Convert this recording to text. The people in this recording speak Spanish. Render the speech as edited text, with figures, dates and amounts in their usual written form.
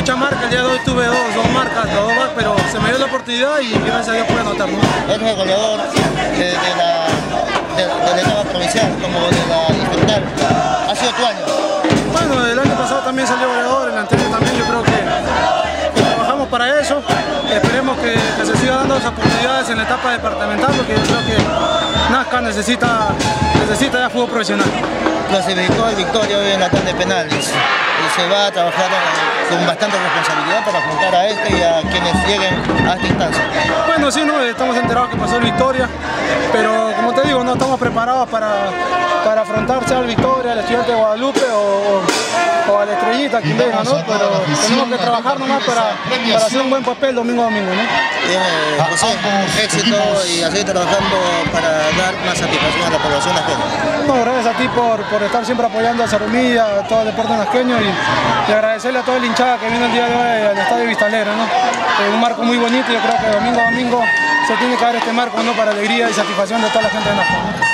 mucha marca, el día de hoy tuve dos marcas, pero se me dio la oportunidad y gracias a Dios pude anotar, ¿no? Eres el goleador de la etapa provincial como de la distrital. ¿Ha sido tu año? Bueno, el año pasado también salió goleador, el anterior también, yo creo que trabajamos para eso. Esperemos que se siga dando las oportunidades en la etapa departamental, porque yo creo que Nazca necesita ya fútbol profesional. Clasificó el Victoria hoy en la tanda de penales y se va a trabajar con bastante responsabilidad para afrontar a este y a quienes lleguen a esta instancia. Bueno, sí, no, estamos enterados que pasó el Victoria, pero como te digo, no estamos preparados para afrontarse al Victoria, al Estudiante de Guadalupe o a la Estrellita, quien venga, ¿no? Pero tenemos que trabajar nomás para hacer un buen papel domingo a domingo, ¿no? Bien, José, éxito y a seguir trabajando para dar más satisfacción a la población nazqueña. No, gracias a ti por estar siempre apoyando a Zarumilla, a todo el deporte nazqueño y agradecerle a toda la hinchada que viene el día de hoy al Estadio Vistalera, ¿no? Un marco muy bonito y yo creo que domingo a domingo se tiene que dar este marco, ¿no? Para alegría y satisfacción de toda la gente de Nazca, ¿no?